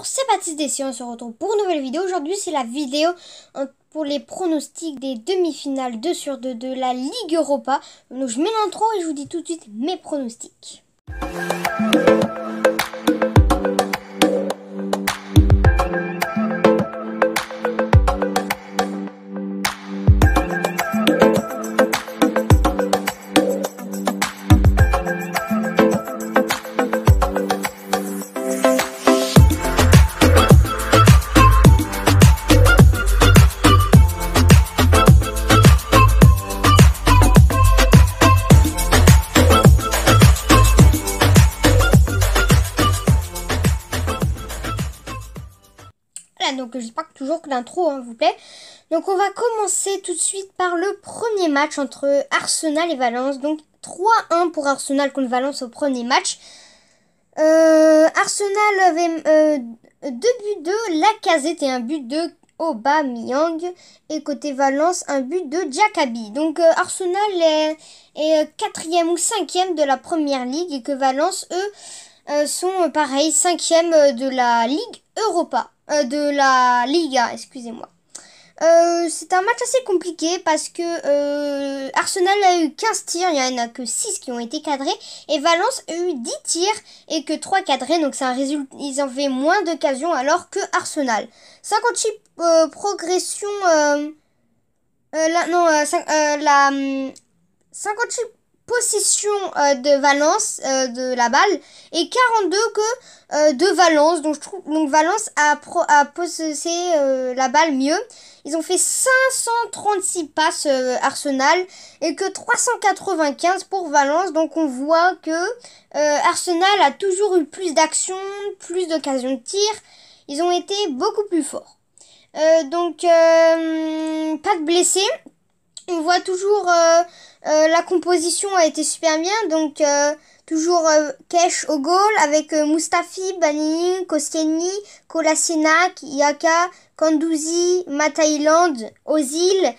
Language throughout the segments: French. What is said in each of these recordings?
c'est Baptiste Dessier, on se retrouve pour une nouvelle vidéo. Aujourd'hui, c'est la vidéo pour les pronostics des demi-finales 2 sur 2 de la Ligue Europa. Donc, je mets l'intro et je vous dis tout de suite mes pronostics. Donc j'espère toujours que l'intro vous plaît. Donc on va commencer tout de suite par le premier match entre Arsenal et Valence. Donc 3-1 pour Arsenal contre Valence au premier match. Arsenal avait 2 buts de Lacazette et un but de Aubameyang. Et côté Valence, un but de Diakabi. Donc Arsenal est 4e ou 5e de la première ligue. Et que Valence, eux, sont pareil 5e de la Ligue Europa. De la Liga, excusez-moi. C'est un match assez compliqué parce que Arsenal a eu 15 tirs, il n'y en a que 6 qui ont été cadrés. Et Valence a eu 10 tirs et que 3 cadrés, donc c'est un résultat, ils ont fait moins d'occasions alors que Arsenal. 58 progression, 58 possession de Valence de la balle et 42 que de Valence. Donc je trouve Valence a possessé la balle mieux. Ils ont fait 536 passes Arsenal et que 395 pour Valence. Donc on voit que Arsenal a toujours eu plus d'actions, plus d'occasions de tir. Ils ont été beaucoup plus forts. Donc pas de blessés. On voit toujours la composition a été super bien, donc toujours Kesh au goal avec Mustafi, Banini, Koscielny, Kolasinac, Yaka, Kandouzi, Matailand, Ozil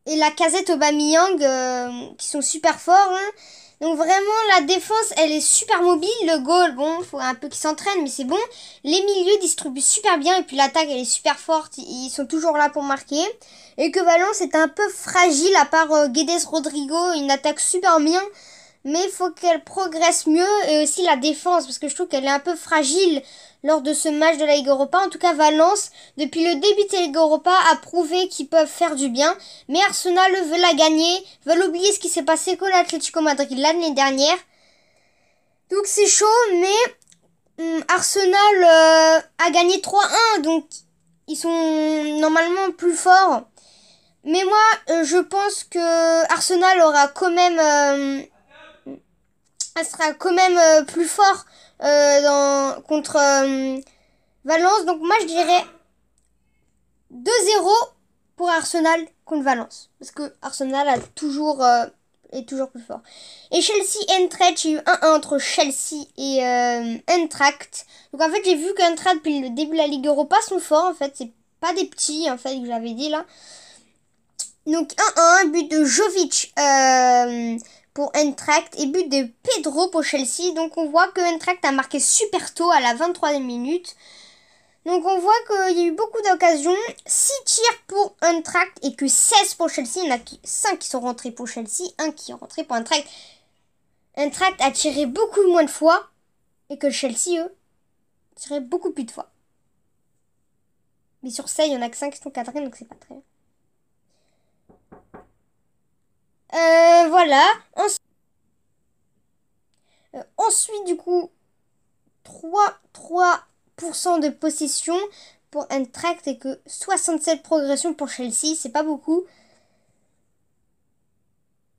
et Lacazette, Aubameyang qui sont super forts. Hein. Donc vraiment la défense elle est super mobile, le goal bon faut un peu qu'ils s'entraînent mais c'est bon. Les milieux distribuent super bien et puis l'attaque elle est super forte, ils sont toujours là pour marquer. Et que Valence est un peu fragile à part Guedes Rodrigo, une attaque super bien. Mais il faut qu'elle progresse mieux et aussi la défense parce que je trouve qu'elle est un peu fragile lors de ce match de la Ligue Europa. En tout cas Valence, depuis le début de la Ligue Europa, a prouvé qu'ils peuvent faire du bien. Mais Arsenal veut la gagner, veulent oublier ce qui s'est passé contre l'Atlético Madrid l'année dernière. Donc c'est chaud mais Arsenal a gagné 3-1 donc ils sont normalement plus forts. Mais moi, je pense que Arsenal aura quand même, sera quand même plus fort contre Valence. Donc moi, je dirais 2-0 pour Arsenal contre Valence, parce que Arsenal est toujours plus fort. Et Chelsea-Eintracht, j'ai eu 1-1 entre Chelsea et Eintracht. Donc en fait, j'ai vu qu'Eintracht depuis le début de la Ligue Europa sont forts. En fait, c'est pas des petits en fait que j'avais dit là. Donc 1-1, but de Jovic pour Eintracht et but de Pedro pour Chelsea. Donc on voit que Eintracht a marqué super tôt à la 23e minute. Donc on voit qu'il y a eu beaucoup d'occasions. 6 tirs pour Eintracht et que 16 pour Chelsea. Il y en a 5 qui sont rentrés pour Chelsea, 1 qui est rentré pour Eintracht. Eintracht a tiré beaucoup moins de fois et que Chelsea, eux, tiré beaucoup plus de fois. Mais sur ça, il y en a que 5 qui sont cadrés, donc c'est pas très bien. Voilà. Ensuite, du coup, 3% de possession pour Eintracht et que 67 progression pour Chelsea. C'est pas beaucoup.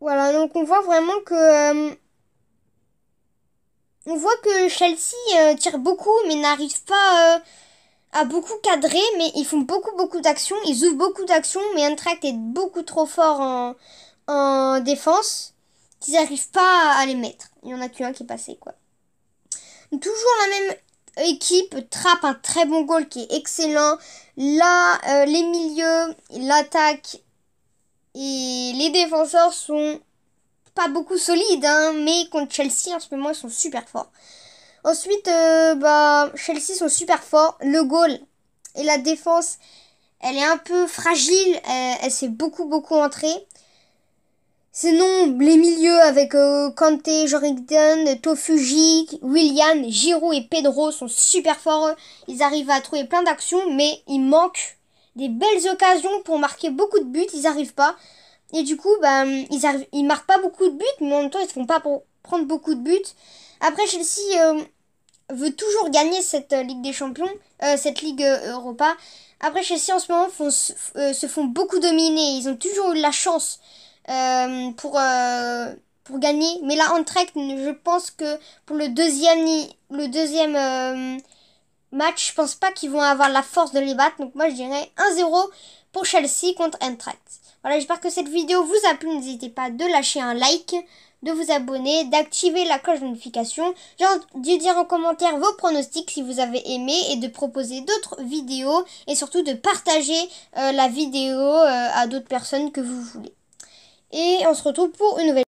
Voilà, donc on voit vraiment que... on voit que Chelsea tire beaucoup mais n'arrive pas à beaucoup cadrer. Mais ils font beaucoup d'actions. Ils ouvrent beaucoup d'actions. Mais Eintracht est beaucoup trop fort en défense, qu'ils n'arrivent pas à les mettre. Il y en a qu'un qui est passé, quoi. Toujours la même équipe, Trapp, un très bon goal qui est excellent. Là, les milieux, l'attaque et les défenseurs sont pas beaucoup solides, hein, mais contre Chelsea, en ce moment, ils sont super forts. Ensuite, Chelsea sont super forts. Le goal et la défense, elle est un peu fragile. Elle s'est beaucoup entrée. Sinon, les milieux avec Kanté, Jordan, Tofuji, Willian, Giroud et Pedro sont super forts. Ils arrivent à trouver plein d'actions, mais il manque des belles occasions pour marquer beaucoup de buts. Ils n'arrivent pas. Et du coup, ils marquent pas beaucoup de buts, mais en même temps, ils ne font pas pour prendre beaucoup de buts. Après, Chelsea veut toujours gagner cette Ligue des Champions, cette Ligue Europa. Après, Chelsea en ce moment se font beaucoup dominer. Ils ont toujours eu la chance pour gagner. Mais là, Eintracht, je pense que pour le deuxième match, je pense pas qu'ils vont avoir la force de les battre. Donc moi, je dirais 1-0 pour Chelsea contre Eintracht. Voilà, j'espère que cette vidéo vous a plu. N'hésitez pas de lâcher un like, de vous abonner, d'activer la cloche de notification, de dire en commentaire vos pronostics si vous avez aimé et de proposer d'autres vidéos et surtout de partager la vidéo à d'autres personnes que vous voulez. Et on se retrouve pour une nouvelle